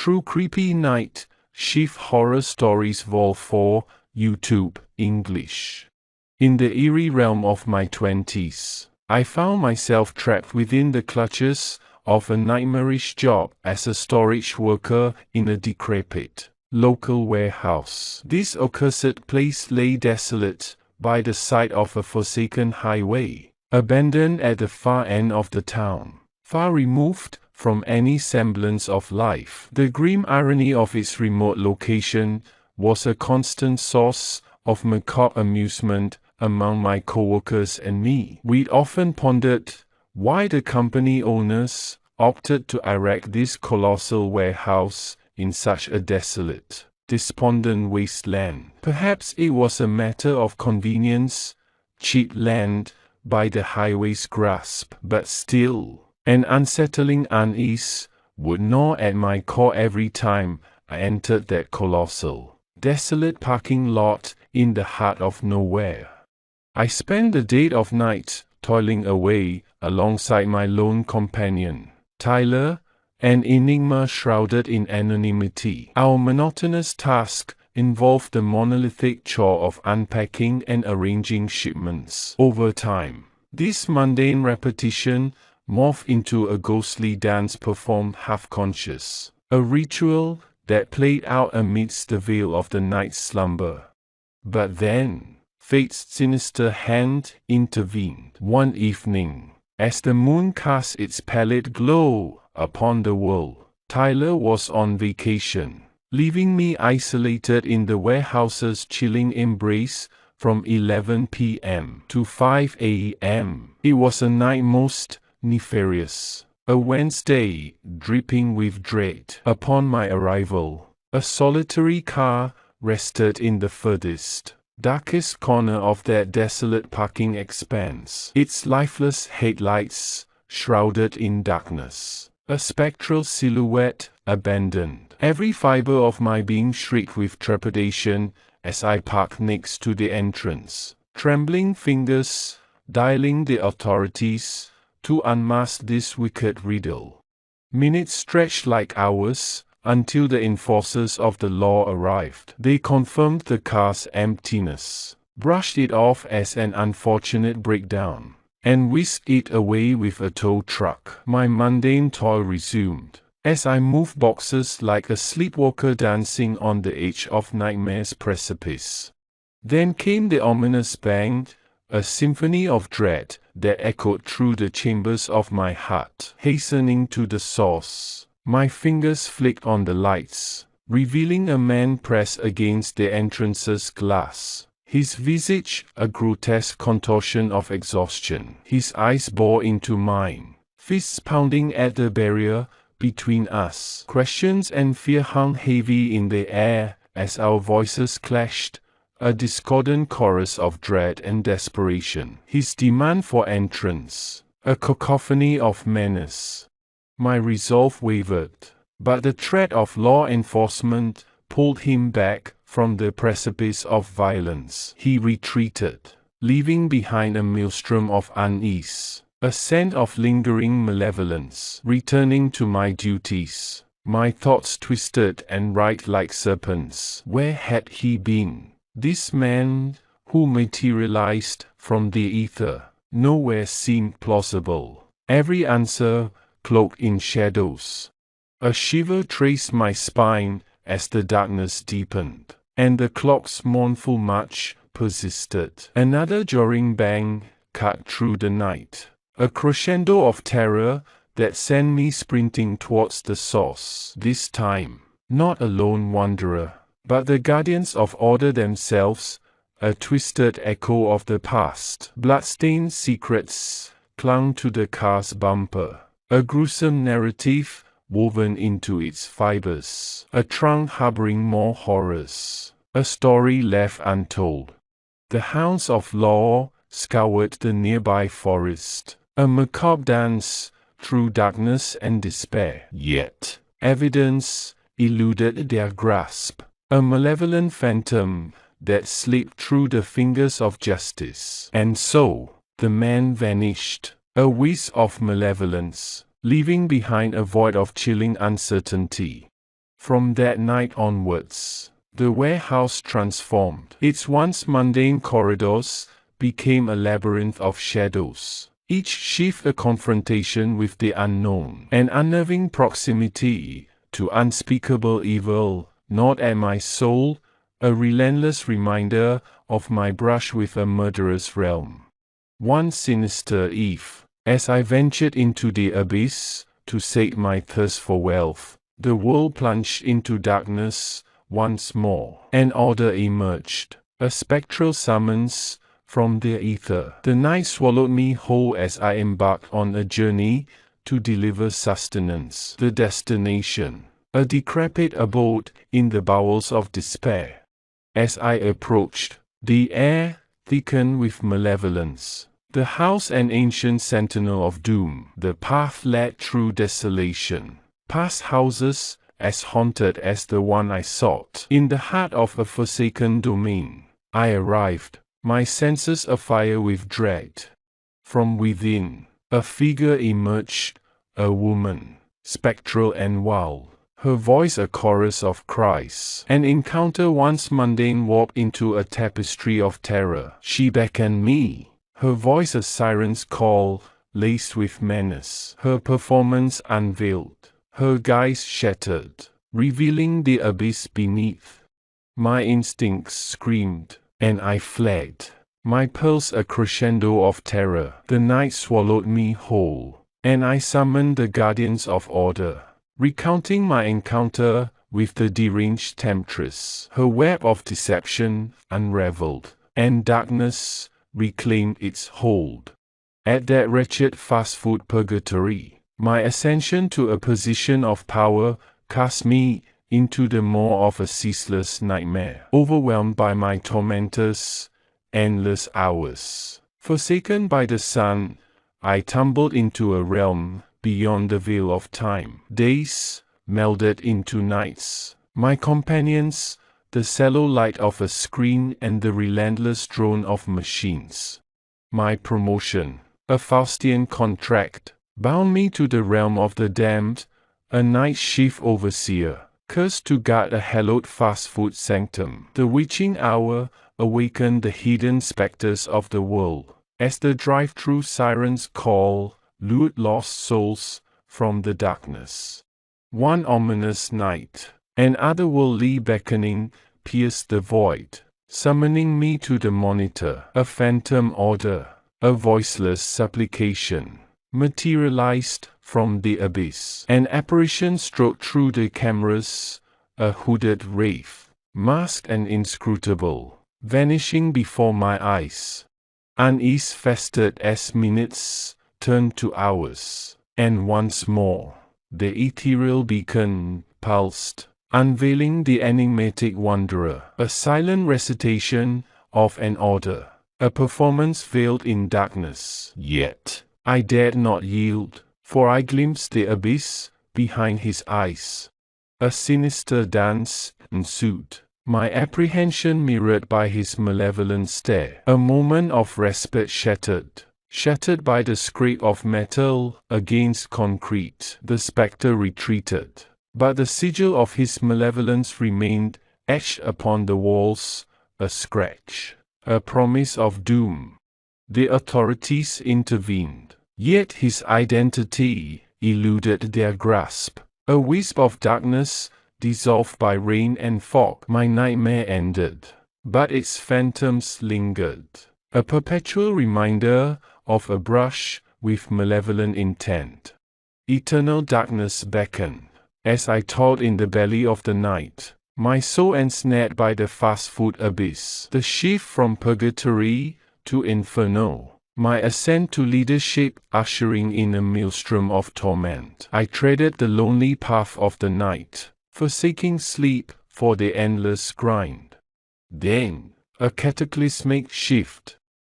True Creepy Night Shift Horror Stories Vol 4, YouTube, English. In the eerie realm of my 20s, I found myself trapped within the clutches of a nightmarish job as a storage worker in a decrepit local warehouse. This accursed place lay desolate by the side of a forsaken highway, abandoned at the far end of the town, far removed from any semblance of life. The grim irony of its remote location was a constant source of macabre amusement among my coworkers and me. We'd often pondered why the company owners opted to erect this colossal warehouse in such a desolate, despondent wasteland. Perhaps it was a matter of convenience, cheap land by the highway's grasp, but still, an unsettling unease would gnaw at my core every time I entered that colossal, desolate parking lot in the heart of nowhere. I spent the dead of night toiling away alongside my lone companion, Tyler, an enigma shrouded in anonymity. Our monotonous task involved the monolithic chore of unpacking and arranging shipments. Over time, this mundane repetition morphed into a ghostly dance performed half-conscious, a ritual that played out amidst the veil of the night's slumber. But then, fate's sinister hand intervened. One evening, as the moon cast its pallid glow upon the world, Tyler was on vacation, leaving me isolated in the warehouse's chilling embrace from 11 p.m. to 5 a.m. It was a night most nefarious, a Wednesday dripping with dread. Upon my arrival, a solitary car rested in the furthest, darkest corner of that desolate parking expanse, its lifeless headlights shrouded in darkness, a spectral silhouette, abandoned. Every fiber of my being shrieked with trepidation as I parked next to the entrance, trembling fingers dialing the authorities to unmask this wicked riddle. Minutes stretched like hours until the enforcers of the law arrived. They confirmed the car's emptiness, brushed it off as an unfortunate breakdown, and whisked it away with a tow truck. My mundane toil resumed, as I moved boxes like a sleepwalker dancing on the edge of nightmare's precipice. Then came the ominous bang, a symphony of dread that echoed through the chambers of my heart. Hastening to the source, my fingers flicked on the lights, revealing a man pressed against the entrance's glass, his visage a grotesque contortion of exhaustion. His eyes bored into mine, fists pounding at the barrier between us. Questions and fear hung heavy in the air as our voices clashed, a discordant chorus of dread and desperation. His demand for entrance, a cacophony of menace. My resolve wavered, but the threat of law enforcement pulled him back from the precipice of violence. He retreated, leaving behind a maelstrom of unease, a scent of lingering malevolence. Returning to my duties, my thoughts twisted and writhed like serpents. Where had he been? This man, who materialized from the ether, nowhere seemed plausible. Every answer cloaked in shadows. A shiver traced my spine as the darkness deepened, and the clock's mournful march persisted. Another jarring bang cut through the night, a crescendo of terror that sent me sprinting towards the source. This time, not a lone wanderer, but the guardians of order themselves, a twisted echo of the past. Bloodstained secrets clung to the car's bumper, a gruesome narrative woven into its fibers, a trunk harboring more horrors, a story left untold. The hounds of law scoured the nearby forest, a macabre dance through darkness and despair. Yet, evidence eluded their grasp, a malevolent phantom that slipped through the fingers of justice. And so, the man vanished, a wisp of malevolence, leaving behind a void of chilling uncertainty. From that night onwards, the warehouse transformed. Its once mundane corridors became a labyrinth of shadows, each shift a confrontation with the unknown, an unnerving proximity to unspeakable evil gnawed at my soul, a relentless reminder of my brush with a murderous realm. One sinister eve, as I ventured into the abyss to sate my thirst for wealth, the world plunged into darkness once more. An order emerged, a spectral summons from the ether. The night swallowed me whole as I embarked on a journey to deliver sustenance. The destination, a decrepit abode in the bowels of despair. As I approached, the air thickened with malevolence. The house an ancient sentinel of doom. The path led through desolation, past houses as haunted as the one I sought. In the heart of a forsaken domain, I arrived, my senses afire with dread. From within, a figure emerged, a woman, spectral and wild, her voice a chorus of cries. An encounter once mundane warped into a tapestry of terror. She beckoned me, her voice a siren's call, laced with menace. Her performance unveiled, her guise shattered, revealing the abyss beneath. My instincts screamed, and I fled, my pulse a crescendo of terror. The night swallowed me whole, and I summoned the guardians of order, recounting my encounter with the deranged temptress. Her web of deception unraveled, and darkness reclaimed its hold. At that wretched fast food purgatory, my ascension to a position of power cast me into the maw of a ceaseless nightmare. Overwhelmed by my tormentors, endless hours, forsaken by the sun, I tumbled into a realm beyond the veil of time. Days melded into nights. My companions, the sallow light of a screen and the relentless drone of machines. My promotion, a Faustian contract, bound me to the realm of the damned, a night shift overseer, cursed to guard a hallowed fast food sanctum. The witching hour awakened the hidden specters of the world, as the drive-through sirens call, lured lost souls from the darkness. One ominous night, an otherworldly beckoning pierced the void, summoning me to the monitor. A phantom order, a voiceless supplication, materialized from the abyss. An apparition strode through the cameras, a hooded wraith, masked and inscrutable, vanishing before my eyes. Unease festered as minutes turned to hours, and once more, the ethereal beacon pulsed, unveiling the enigmatic wanderer. A silent recitation of an order, a performance veiled in darkness. Yet, I dared not yield, for I glimpsed the abyss behind his eyes. A sinister dance ensued, my apprehension mirrored by his malevolent stare. A moment of respite shattered by the scrape of metal against concrete. The spectre retreated, but the sigil of his malevolence remained etched upon the walls, a scratch, a promise of doom. The authorities intervened, yet his identity eluded their grasp. A wisp of darkness dissolved by rain and fog. My nightmare ended, but its phantoms lingered, a perpetual reminder of a brush with malevolent intent. Eternal darkness beckoned, as I toiled in the belly of the night, my soul ensnared by the fast food abyss. The shift from purgatory to inferno, my ascent to leadership ushering in a maelstrom of torment. I treaded the lonely path of the night, forsaking sleep for the endless grind. Then, a cataclysmic shift,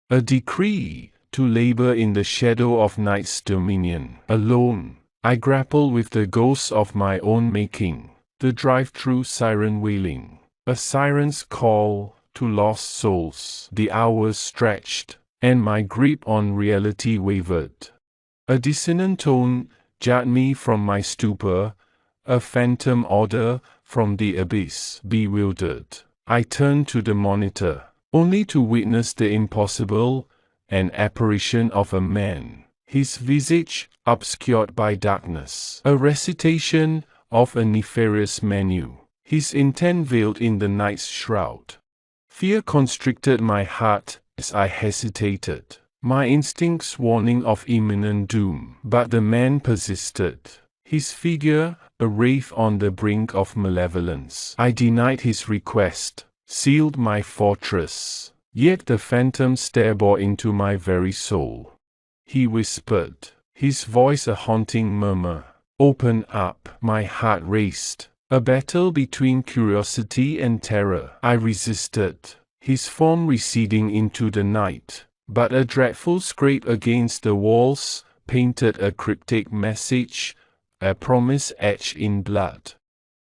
a decree to labor in the shadow of night's dominion. Alone, I grapple with the ghosts of my own making, the drive-through siren wailing, a siren's call to lost souls. The hours stretched, and my grip on reality wavered. A dissonant tone jarred me from my stupor, A phantom order from the abyss. Bewildered, I turned to the monitor, only to witness the impossible, an apparition of a man, his visage obscured by darkness. A recitation of a nefarious menu, his intent veiled in the night's shroud. Fear constricted my heart as I hesitated, my instincts warning of imminent doom. But the man persisted, his figure a wraith on the brink of malevolence. I denied his request, sealed my fortress, yet the phantom stare bore into my very soul. He whispered, his voice a haunting murmur, "Open up." My heart raced, a battle between curiosity and terror. I resisted, his form receding into the night, but a dreadful scrape against the walls painted a cryptic message, a promise etched in blood.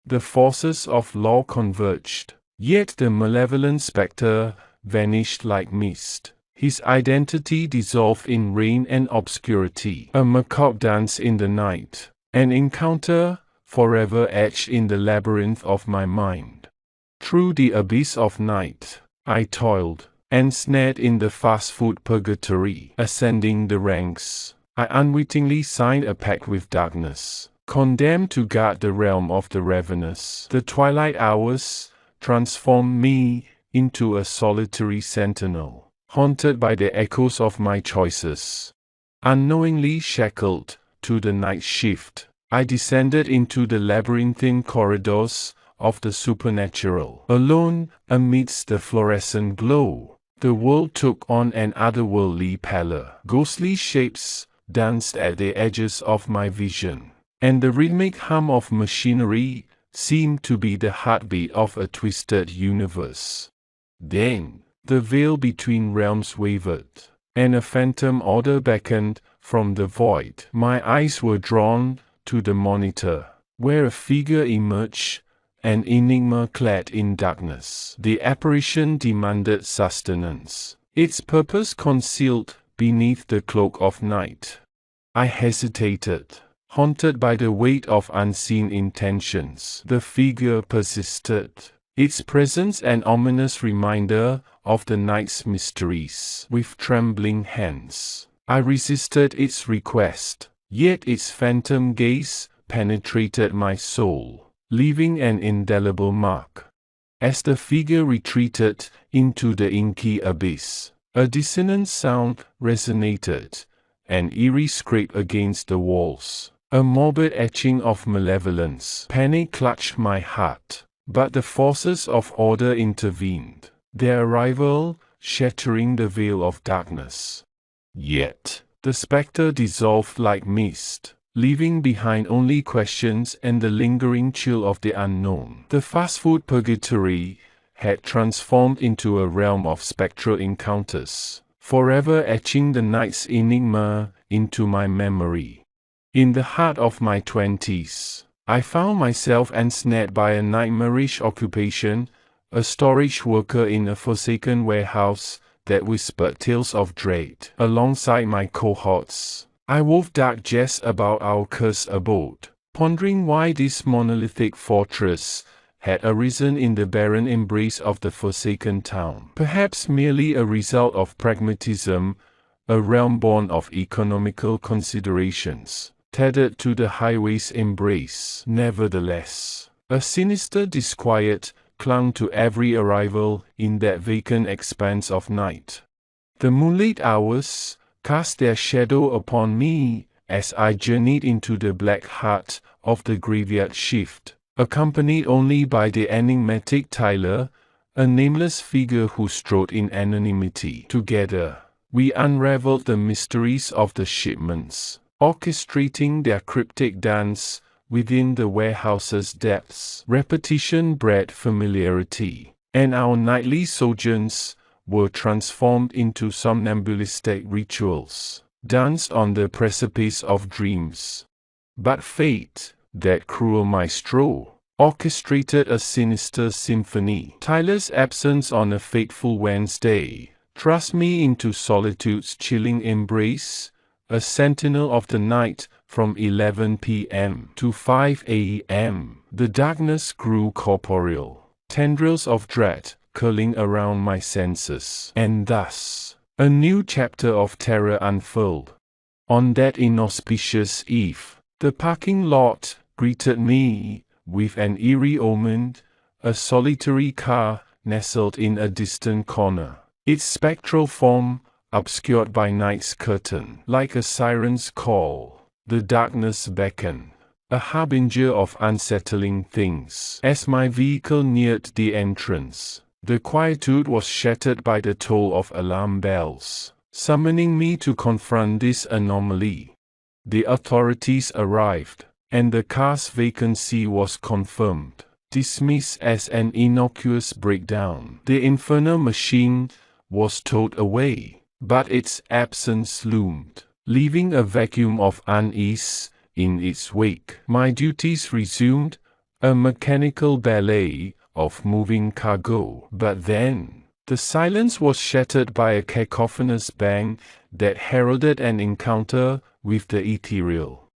The forces of law converged, yet the malevolent spectre vanished like mist. His identity dissolved in rain and obscurity. A macabre dance in the night, an encounter forever etched in the labyrinth of my mind. Through the abyss of night, I toiled, ensnared in the fast food purgatory. Ascending the ranks, I unwittingly signed a pact with darkness, condemned to guard the realm of the ravenous. The twilight hours transformed me into a solitary sentinel, haunted by the echoes of my choices. Unknowingly shackled to the night shift, I descended into the labyrinthine corridors of the supernatural. Alone, amidst the fluorescent glow, the world took on an otherworldly pallor. Ghostly shapes danced at the edges of my vision, and the rhythmic hum of machinery seemed to be the heartbeat of a twisted universe. Then, the veil between realms wavered, and a phantom order beckoned from the void. My eyes were drawn to the monitor, where a figure emerged, an enigma clad in darkness. The apparition demanded sustenance, its purpose concealed beneath the cloak of night. I hesitated, haunted by the weight of unseen intentions. The figure persisted, its presence an ominous reminder of the night's mysteries. With trembling hands, I resisted its request, yet its phantom gaze penetrated my soul, leaving an indelible mark. As the figure retreated into the inky abyss, a dissonant sound resonated, an eerie scrape against the walls, a morbid etching of malevolence. Panic clutched my heart, but the forces of order intervened, their arrival shattering the veil of darkness. Yet, the spectre dissolved like mist, leaving behind only questions and the lingering chill of the unknown. The fast food purgatory had transformed into a realm of spectral encounters, forever etching the night's enigma into my memory. In the heart of my 20s, I found myself ensnared by a nightmarish occupation, a storage worker in a forsaken warehouse that whispered tales of dread. Alongside my cohorts, I wove dark jests about our cursed abode, pondering why this monolithic fortress had arisen in the barren embrace of the forsaken town. Perhaps merely a result of pragmatism, a realm born of economical considerations, tethered to the highway's embrace. Nevertheless, a sinister disquiet clung to every arrival in that vacant expanse of night. The moonlit hours cast their shadow upon me as I journeyed into the black heart of the graveyard shift, accompanied only by the enigmatic Tyler, a nameless figure who strode in anonymity. Together, we unraveled the mysteries of the shipments, orchestrating their cryptic dance within the warehouse's depths. Repetition bred familiarity, and our nightly sojourns were transformed into somnambulistic rituals, danced on the precipice of dreams. But fate, that cruel maestro, orchestrated a sinister symphony. Tyler's absence on a fateful Wednesday thrust me into solitude's chilling embrace, a sentinel of the night From 11 p.m. to 5 a.m., the darkness grew corporeal, tendrils of dread curling around my senses, and thus a new chapter of terror unfurled. On that inauspicious eve, the parking lot greeted me with an eerie omen, a solitary car nestled in a distant corner, its spectral form obscured by night's curtain. Like a siren's call, the darkness beckoned, a harbinger of unsettling things. As my vehicle neared the entrance, the quietude was shattered by the toll of alarm bells, summoning me to confront this anomaly. The authorities arrived, and the car's vacancy was confirmed, dismissed as an innocuous breakdown. The infernal machine was towed away, but its absence loomed, leaving a vacuum of unease in its wake. My duties resumed, a mechanical ballet of moving cargo. But then, the silence was shattered by a cacophonous bang that heralded an encounter with the ethereal.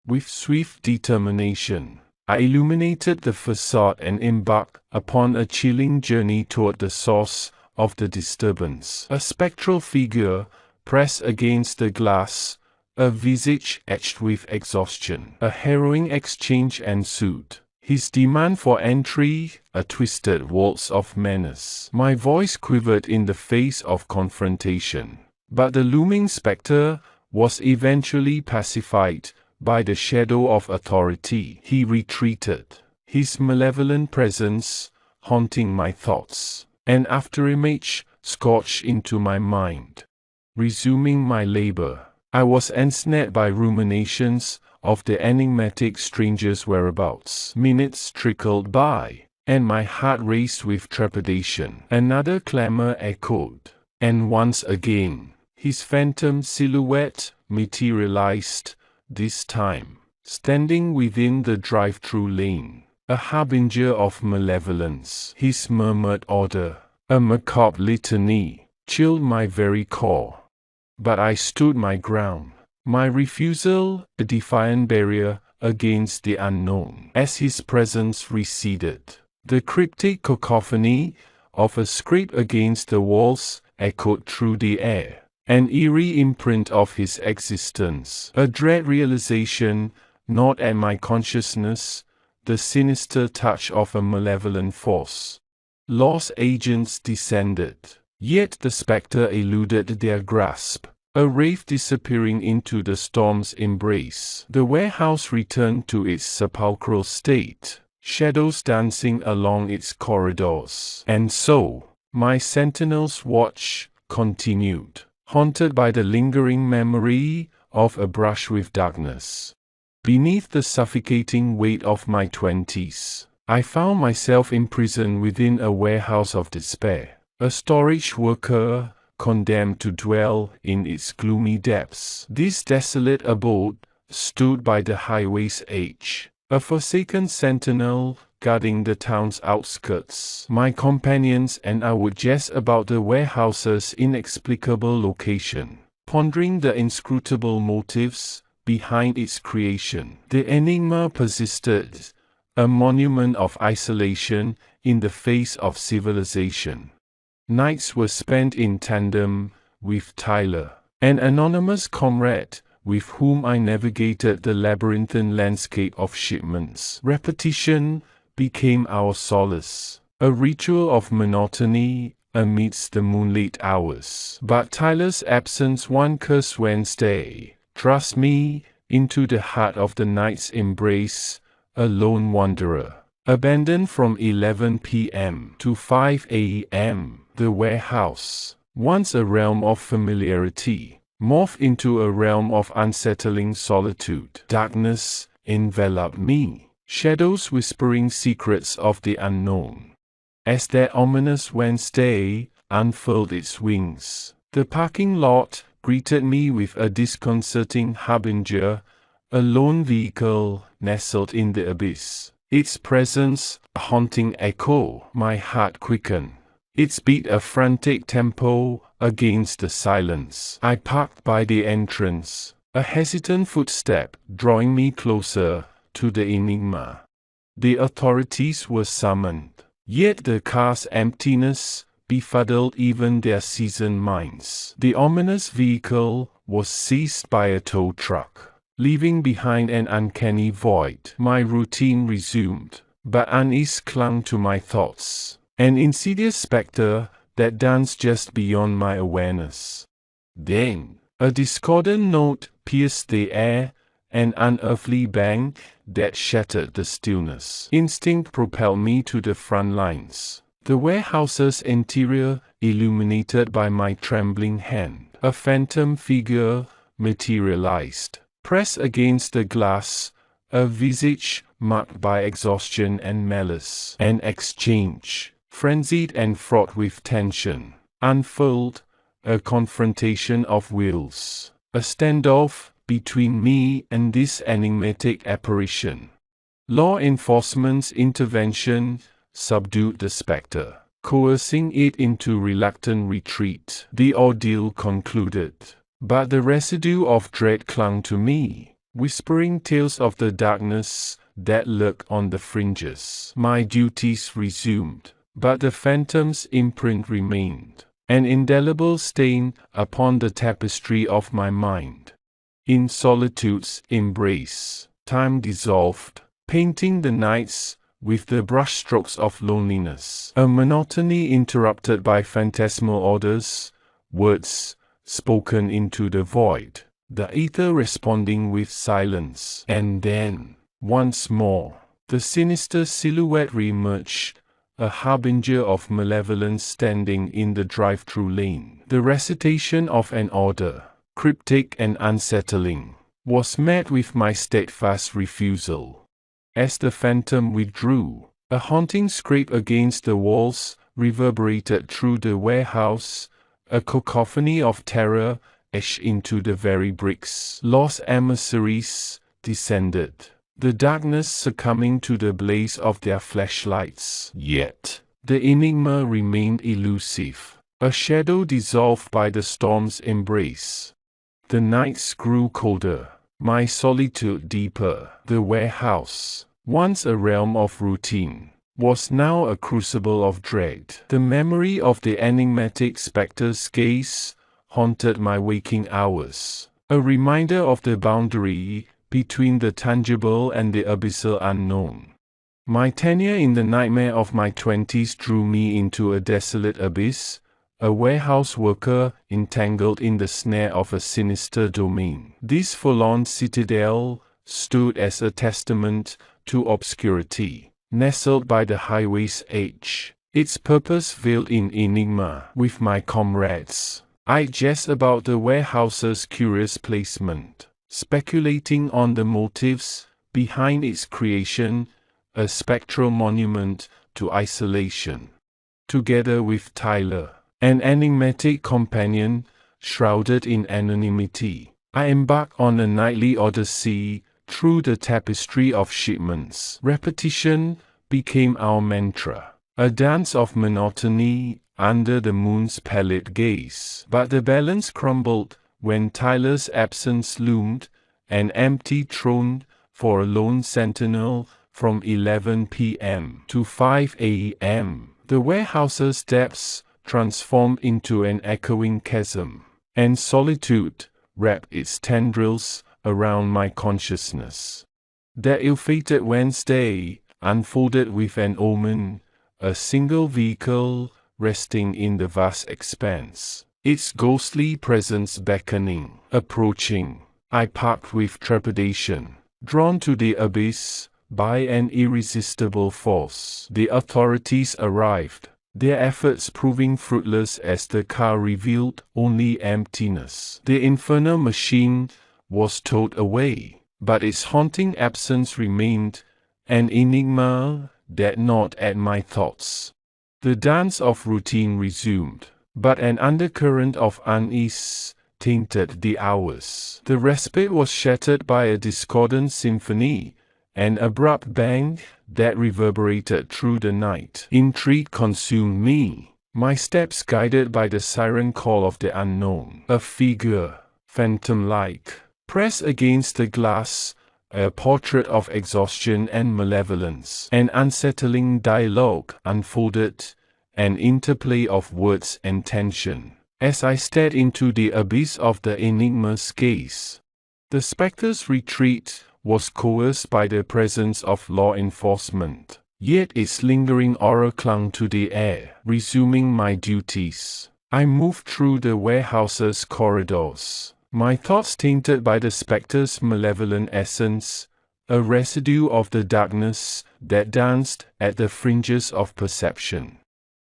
With swift determination, I illuminated the facade and embarked upon a chilling journey toward the source of the disturbance. A spectral figure pressed against the glass, a visage etched with exhaustion. A harrowing exchange ensued, his demand for entry a twisted waltz of menace. My voice quivered in the face of confrontation, but the looming spectre was eventually pacified by the shadow of authority. He retreated, his malevolent presence haunting my thoughts, an afterimage scorched into my mind. Resuming my labor, I was ensnared by ruminations of the enigmatic stranger's whereabouts. Minutes trickled by, and my heart raced with trepidation. Another clamor echoed, and once again, his phantom silhouette materialized, this time, standing within the drive-through lane, a harbinger of malevolence. His murmured order, a macabre litany, chilled my very core. But I stood my ground, my refusal a defiant barrier against the unknown. As his presence receded, the cryptic cacophony of a scrape against the walls echoed through the air, an eerie imprint of his existence, a dread realization gnawed at my consciousness, the sinister touch of a malevolent force. Law's agents descended, yet the spectre eluded their grasp, a wraith disappearing into the storm's embrace. The warehouse returned to its sepulchral state, shadows dancing along its corridors. And so, my sentinel's watch continued, haunted by the lingering memory of a brush with darkness. Beneath the suffocating weight of my 20s, I found myself imprisoned within a warehouse of despair, a storage worker condemned to dwell in its gloomy depths. This desolate abode stood by the highway's edge, a forsaken sentinel guarding the town's outskirts. My companions and I would jest about the warehouse's inexplicable location, pondering the inscrutable motives behind its creation. The enigma persisted, a monument of isolation in the face of civilization. Nights were spent in tandem with Tyler, an anonymous comrade with whom I navigated the labyrinthine landscape of shipments. Repetition became our solace, a ritual of monotony amidst the moonlit hours. But Tyler's absence one cursed Wednesday thrust me into the heart of the night's embrace, a lone wanderer. Abandoned from 11 p.m. to 5 a.m., the warehouse, once a realm of familiarity, morphed into a realm of unsettling solitude. Darkness enveloped me, shadows whispering secrets of the unknown. As that ominous Wednesday unfurled its wings, the parking lot greeted me with a disconcerting harbinger, a lone vehicle nestled in the abyss. Its presence, a haunting echo. My heart quickened, its beat a frantic tempo against the silence. I parked by the entrance, A hesitant footstep drawing me closer to the enigma. The authorities were summoned, yet the car's emptiness befuddled even their seasoned minds. The ominous vehicle was seized by a tow truck, leaving behind an uncanny void. My routine resumed, but unease clung to my thoughts, an insidious specter that danced just beyond my awareness. Then, a discordant note pierced the air, an unearthly bang that shattered the stillness. Instinct propelled me to the front lines. The warehouse's interior illuminated by my trembling hand. A phantom figure materialized, pressed against the glass, a visage marked by exhaustion and malice. An exchange, frenzied and fraught with tension, unfurled, a confrontation of wills, a standoff between me and this enigmatic apparition. Law enforcement's intervention subdued the specter, coercing it into reluctant retreat. The ordeal concluded, but the residue of dread clung to me, whispering tales of the darkness that lurked on the fringes. My duties resumed, but the phantom's imprint remained, an indelible stain upon the tapestry of my mind. In solitude's embrace, time dissolved, painting the nights with the brushstrokes of loneliness. A monotony interrupted by phantasmal orders, words spoken into the void, the ether responding with silence. And then, once more, the sinister silhouette re-emerged, a harbinger of malevolence standing in the drive-through lane. The recitation of an order, cryptic and unsettling, was met with my steadfast refusal. As the phantom withdrew, a haunting scrape against the walls reverberated through the warehouse, a cacophony of terror etched into the very bricks. Lost emissaries descended, the darkness succumbing to the blaze of their flashlights. Yet, the enigma remained elusive, a shadow dissolved by the storm's embrace. The nights grew colder, my solitude deeper. The warehouse, once a realm of routine, was now a crucible of dread. The memory of the enigmatic specter's gaze haunted my waking hours, a reminder of the boundary between the tangible and the abyssal unknown. My tenure in the nightmare of my 20s drew me into a desolate abyss, a warehouse worker entangled in the snare of a sinister domain. This forlorn citadel stood as a testament to obscurity, nestled by the highway's edge, its purpose veiled in enigma. With my comrades, I jest about the warehouse's curious placement, speculating on the motives behind its creation, a spectral monument to isolation. Together with Tyler, an enigmatic companion shrouded in anonymity, I embark on a nightly odyssey through the tapestry of shipments. Repetition became our mantra, a dance of monotony under the moon's pallid gaze. But the balance crumbled when Tyler's absence loomed, an empty throne for a lone sentinel from 11 p.m. to 5 a.m. The warehouse's depths transformed into an echoing chasm, and solitude wrapped its tendrils around my consciousness. That ill-fated Wednesday unfolded with an omen, a single vehicle resting in the vast expanse, its ghostly presence beckoning. Approaching, I parked with trepidation, drawn to the abyss by an irresistible force. The authorities arrived, their efforts proving fruitless as the car revealed only emptiness. The infernal machine was towed away, but its haunting absence remained, an enigma that gnawed at my thoughts. The dance of routine resumed, but an undercurrent of unease tainted the hours. The respite was shattered by a discordant symphony, an abrupt bang that reverberated through the night. Intrigue consumed me, my steps guided by the siren call of the unknown. A figure, phantom-like, Pressed against the glass, a portrait of exhaustion and malevolence. An unsettling dialogue unfolded, an interplay of words and tension. As I stared into the abyss of the enigma's gaze, the specter's retreat was coerced by the presence of law enforcement. Yet its lingering aura clung to the air. Resuming my duties, I moved through the warehouse's corridors, my thoughts tainted by the specter's malevolent essence, a residue of the darkness that danced at the fringes of perception.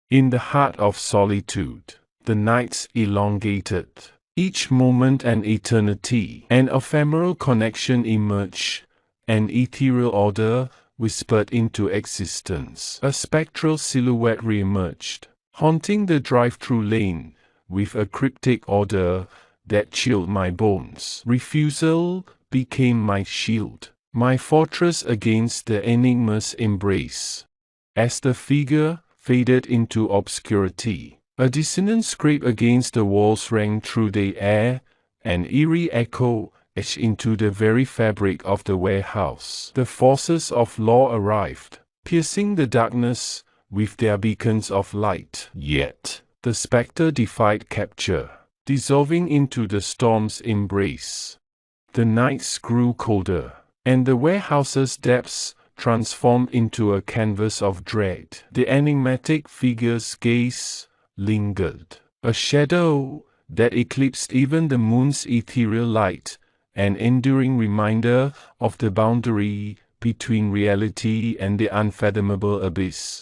In the heart of solitude, the nights elongated, each moment an eternity. An ephemeral connection emerged, an ethereal order whispered into existence. A spectral silhouette reemerged, haunting the drive-through lane, with a cryptic order that chilled my bones. Refusal became my shield, my fortress against the enigma's embrace. As the figure faded into obscurity, a dissonant scrape against the walls rang through the air, an eerie echo etched into the very fabric of the warehouse. The forces of law arrived, piercing the darkness with their beacons of light. Yet, the specter defied capture, dissolving into the storm's embrace. The nights grew colder, and the warehouse's depths transformed into a canvas of dread. The enigmatic figure's gaze lingered, a shadow that eclipsed even the moon's ethereal light, an enduring reminder of the boundary between reality and the unfathomable abyss.